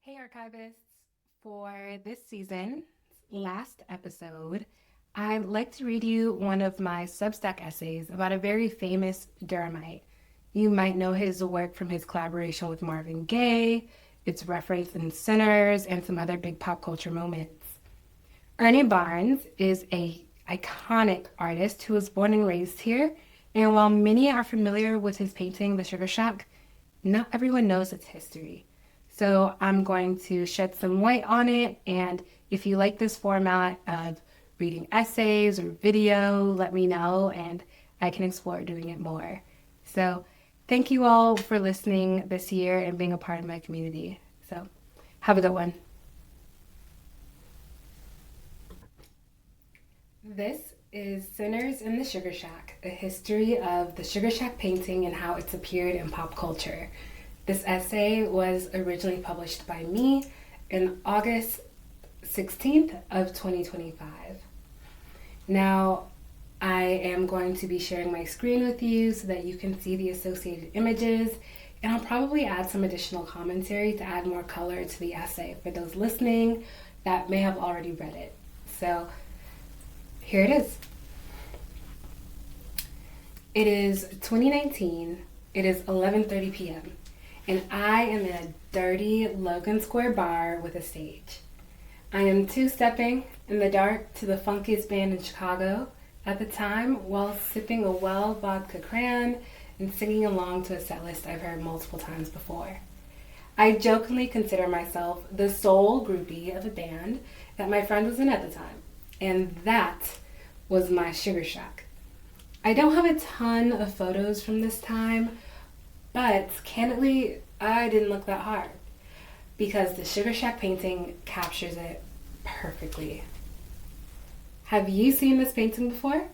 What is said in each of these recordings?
Hey, archivists. For this season's last episode, I'd like to read you one of my Substack essays about a very famous Durhamite. You might know his work from his collaboration with Marvin Gaye, its reference in Sinners, and some other big pop culture moments. Ernie Barnes is a iconic artist who was born and raised here, and while many are familiar with his painting, The Sugar Shack, not everyone knows its history. So I'm going to shed some light on it, and if you like this format of reading essays or video, let me know, and I can explore doing it more. So thank you all for listening this year and being a part of my community. So have a good one. This is Sinners in the Sugar Shack, a history of the Sugar Shack painting and how it's appeared in pop culture. This essay was originally published by me in August 16th of 2025. Now, I am going to be sharing my screen with you so that you can see the associated images, and I'll probably add some additional commentary to add more color to the essay for those listening that may have already read it. So here it is. It is 2019. It is 11:30 p.m. and I am in a dirty Logan Square bar with a stage. I am two-stepping in the dark to the funkiest band in Chicago at the time while sipping a well vodka cran and singing along to a set list I've heard multiple times before. I jokingly consider myself the sole groupie of a band that my friend was in at the time, and that was my Sugar Shack. I don't have a ton of photos from this time, but candidly, I didn't look that hard because the Sugar Shack painting captures it perfectly. Have you seen this painting before?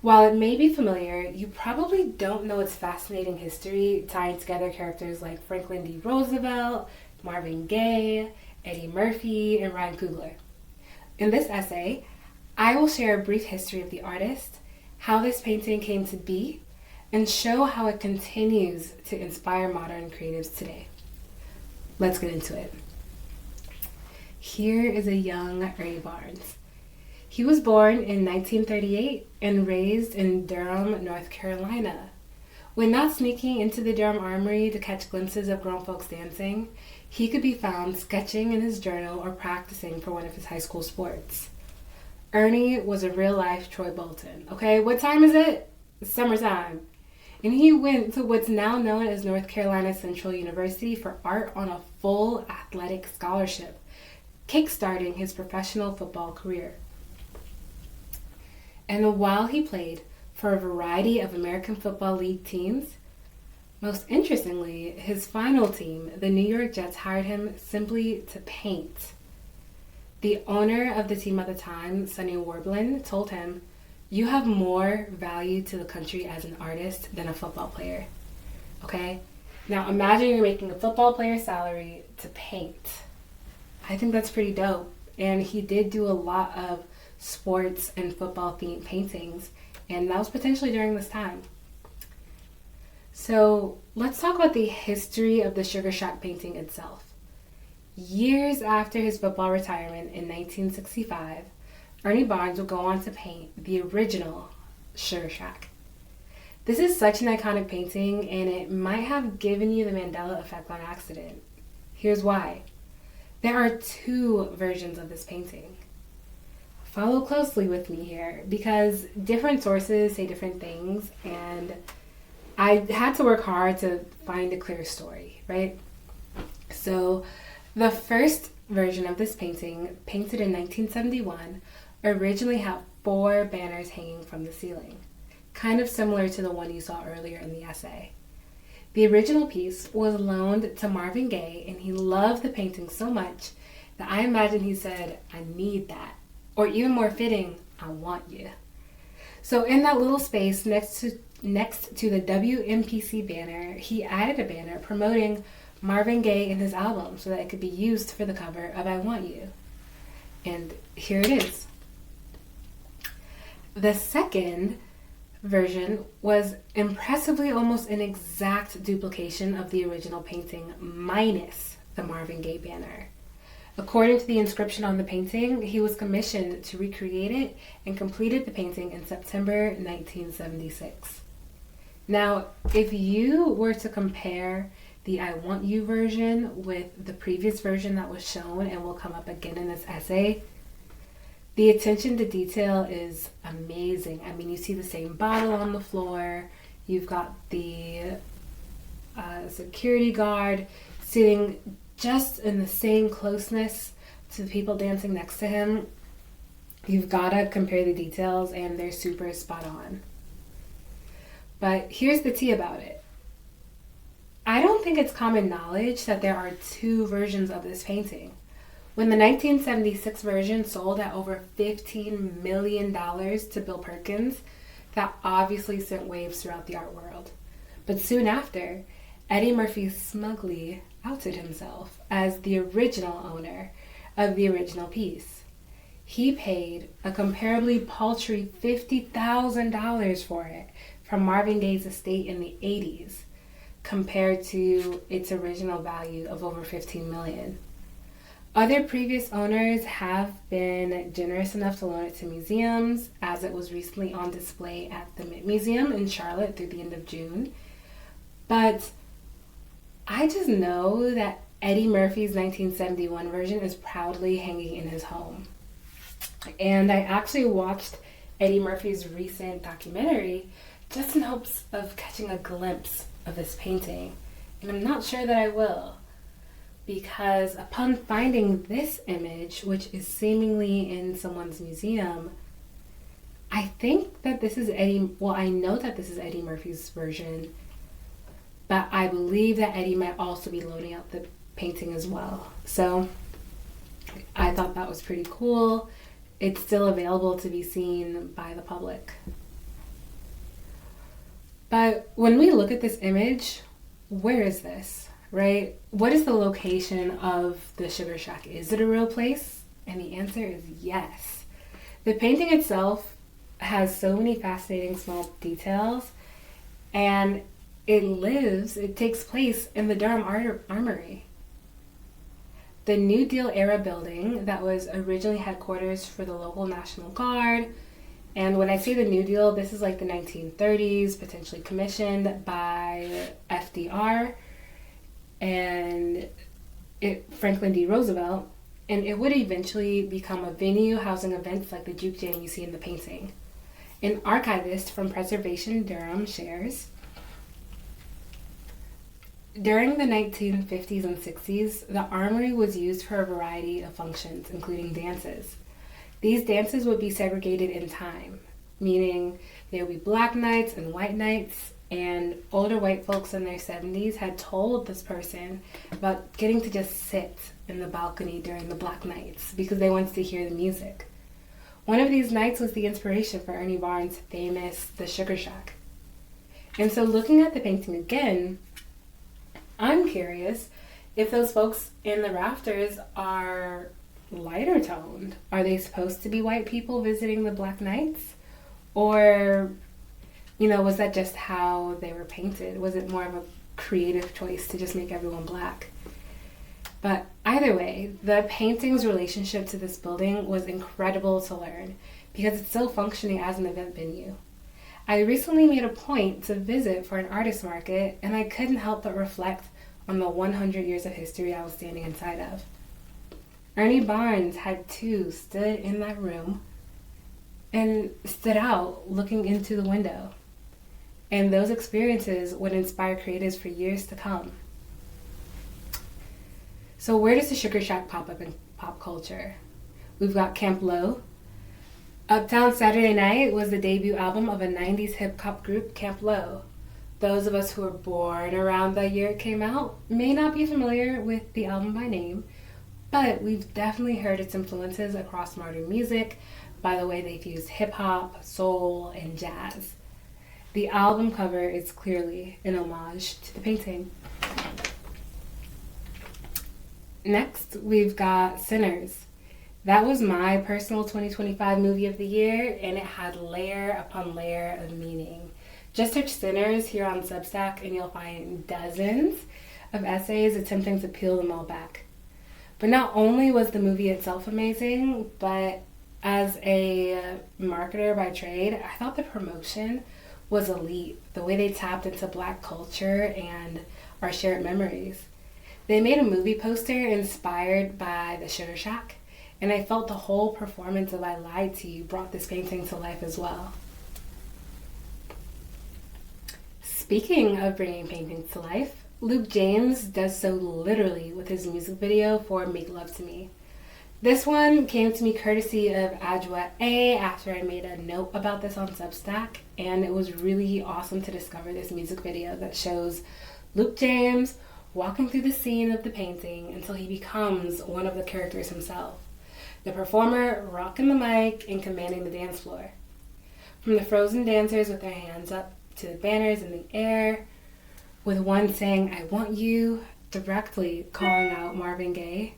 While it may be familiar, you probably don't know its fascinating history tying together characters like Franklin D. Roosevelt, Marvin Gaye, Eddie Murphy, and Ryan Coogler. In this essay, I will share a brief history of the artist, how this painting came to be, and show how it continues to inspire modern creatives today. Let's get into it. Here is a young Ernie Barnes. He was born in 1938 and raised in Durham, North Carolina. When not sneaking into the Durham Armory to catch glimpses of grown folks dancing, he could be found sketching in his journal or practicing for one of his high school sports. Ernie was a real-life Troy Bolton. Okay, what time is it? It's summertime. And he went to what's now known as North Carolina Central University for art on a full athletic scholarship, kickstarting his professional football career. And while he played for a variety of American Football League teams, most interestingly, his final team, the New York Jets, hired him simply to paint. The owner of the team at the time, Sonny Warblin, told him, "You have more value to the country as an artist than a football player." Okay? Now imagine you're making a football player's salary to paint. I think that's pretty dope. And he did do a lot of sports and football themed paintings, and that was potentially during this time. So let's talk about the history of the Sugar Shack painting itself. Years after his football retirement in 1965, Ernie Barnes would go on to paint the original Sugar Shack. This is such an iconic painting, and it might have given you the Mandela effect on accident. Here's why. There are two versions of this painting. Follow closely with me here, because different sources say different things, and I had to work hard to find a clear story, right? So the first version of this painting, painted in 1971, originally had 4 banners hanging from the ceiling, kind of similar to the one you saw earlier in the essay. The original piece was loaned to Marvin Gaye, and he loved the painting so much that I imagine he said, "I need that," or even more fitting, "I want you." So in that little space next to the WMPC banner, he added a banner promoting Marvin Gaye and his album so that it could be used for the cover of "I Want You." And here it is. The second version was impressively almost an exact duplication of the original painting minus the Marvin Gaye banner. According to the inscription on the painting, he was commissioned to recreate it and completed the painting in September 1976. Now, if you were to compare the I Want You version with the previous version that was shown and will come up again in this essay, the attention to detail is amazing. I mean, you see the same bottle on the floor, you've got the security guard sitting just in the same closeness to the people dancing next to him. You've got to compare the details, and they're super spot on. But here's the tea about it. I don't think it's common knowledge that there are two versions of this painting. When the 1976 version sold at over $15 million to Bill Perkins, that obviously sent waves throughout the art world. But soon after, Eddie Murphy smugly outed himself as the original owner of the original piece. He paid a comparably paltry $50,000 for it from Marvin Gaye's estate in the 80s, compared to its original value of over $15 million. Other previous owners have been generous enough to loan it to museums, as it was recently on display at the Mint Museum in Charlotte through the end of June. But I just know that Eddie Murphy's 1971 version is proudly hanging in his home. And I actually watched Eddie Murphy's recent documentary just in hopes of catching a glimpse of this painting. And I'm not sure that I will, because upon finding this image, which is seemingly in someone's museum, I think that this is I know that this is Eddie Murphy's version, but I believe that Eddie might also be loaning out the painting as well. So I thought that was pretty cool. It's still available to be seen by the public. But when we look at this image, where is this, right? What is the location of the Sugar Shack? Is it a real place? And the answer is yes. The painting itself has so many fascinating small details, and it takes place in the Durham Armory. The New Deal era building that was originally headquarters for the local National Guard. And when I say the New Deal, this is like the 1930s, potentially commissioned by FDR and Franklin D. Roosevelt. And it would eventually become a venue housing events like the Juke Jam you see in the painting. An archivist from Preservation Durham shares, during the 1950s and 60s, the armory was used for a variety of functions, including dances. These dances would be segregated in time, meaning there would be black nights and white nights, and older white folks in their 70s had told this person about getting to just sit in the balcony during the black nights because they wanted to hear the music. One of these nights was the inspiration for Ernie Barnes' famous The Sugar Shack. And so looking at the painting again, I'm curious if those folks in the rafters are lighter toned. Are they supposed to be white people visiting the Black Knights? Or, was that just how they were painted? Was it more of a creative choice to just make everyone black? But either way, the painting's relationship to this building was incredible to learn because it's still functioning as an event venue. I recently made a point to visit for an artist market, and I couldn't help but reflect on the 100 years of history I was standing inside of. Ernie Barnes had too stood in that room and stood out looking into the window. And those experiences would inspire creatives for years to come. So where does the Sugar Shack pop up in pop culture? We've got Camp Lo. Uptown Saturday Night was the debut album of a 90s hip-hop group, Camp Lo. Those of us who were born around the year it came out may not be familiar with the album by name, but we've definitely heard its influences across modern music by the way they fused hip-hop, soul, and jazz. The album cover is clearly an homage to the painting. Next, we've got Sinners. That was my personal 2025 movie of the year, and it had layer upon layer of meaning. Just search Sinners here on Substack, and you'll find dozens of essays attempting to peel them all back. But not only was the movie itself amazing, but as a marketer by trade, I thought the promotion was elite. The way they tapped into Black culture and our shared memories. They made a movie poster inspired by the Sugar Shack, and I felt the whole performance of I Lied to You brought this painting to life as well. Speaking of bringing paintings to life, Luke James does so literally with his music video for Make Love to Me. This one came to me courtesy of Adjoa A after I made a note about this on Substack, and it was really awesome to discover this music video that shows Luke James walking through the scene of the painting until he becomes one of the characters himself, the performer rocking the mic and commanding the dance floor. From the frozen dancers with their hands up to the banners in the air, with one saying, "I want you," directly calling out Marvin Gaye,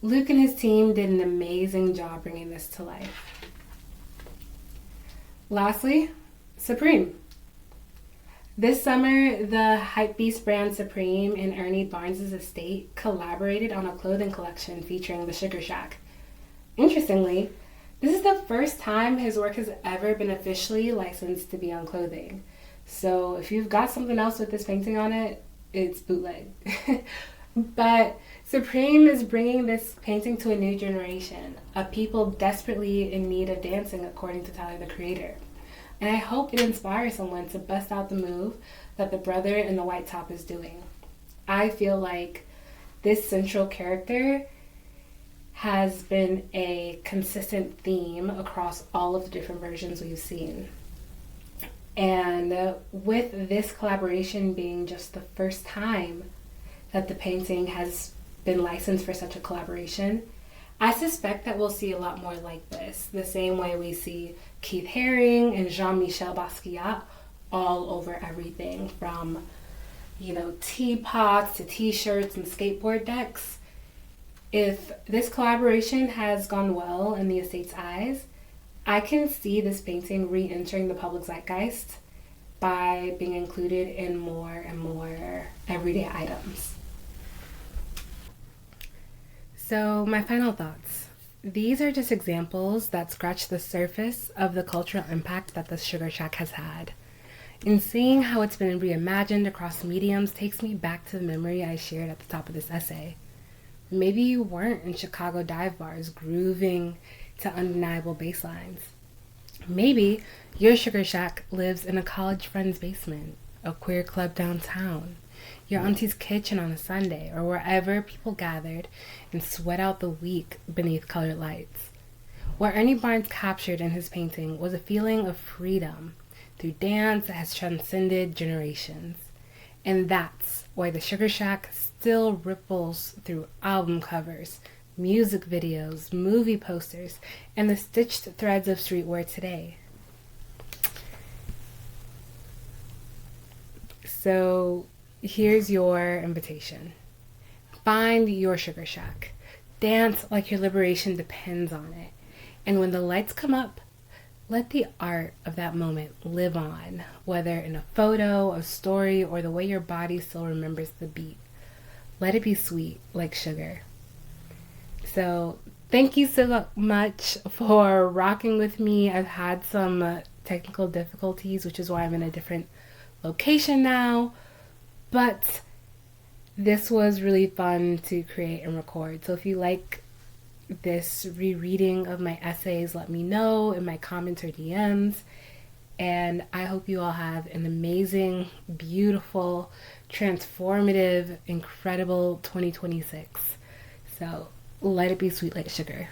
Luke and his team did an amazing job bringing this to life. Lastly, Supreme. This summer, the hypebeast brand Supreme and Ernie Barnes' estate collaborated on a clothing collection featuring the Sugar Shack. Interestingly, this is the first time his work has ever been officially licensed to be on clothing. So if you've got something else with this painting on it, it's bootleg. But Supreme is bringing this painting to a new generation, a people desperately in need of dancing, according to Tyler, the Creator. And I hope it inspires someone to bust out the move that the brother in the white top is doing. I feel like this central character has been a consistent theme across all of the different versions we've seen. And with this collaboration being just the first time that the painting has been licensed for such a collaboration, I suspect that we'll see a lot more like this, the same way we see Keith Haring and Jean-Michel Basquiat all over everything, from, teapots to t-shirts and skateboard decks. If this collaboration has gone well in the estate's eyes, I can see this painting re-entering the public zeitgeist by being included in more and more everyday items. So, my final thoughts. These are just examples that scratch the surface of the cultural impact that the Sugar Shack has had. And seeing how it's been reimagined across mediums takes me back to the memory I shared at the top of this essay. Maybe you weren't in Chicago dive bars grooving to undeniable bass lines. Maybe your Sugar Shack lives in a college friend's basement, a queer club downtown, your auntie's kitchen on a Sunday, or wherever people gathered and sweat out the week beneath colored lights. What Ernie Barnes captured in his painting was a feeling of freedom through dance that has transcended generations. And that's why the Sugar Shack still ripples through album covers, music videos, movie posters, and the stitched threads of streetwear today. So here's your invitation. Find your Sugar Shack. Dance like your liberation depends on it. And when the lights come up, let the art of that moment live on, whether in a photo, a story, or the way your body still remembers the beat. Let it be sweet like sugar. So thank you so much for rocking with me. I've had some technical difficulties, which is why I'm in a different location now. But this was really fun to create and record. So if you like this rereading of my essays, let me know in my comments or DMs. And I hope you all have an amazing, beautiful, transformative, incredible 2026. So let it be sweet like sugar.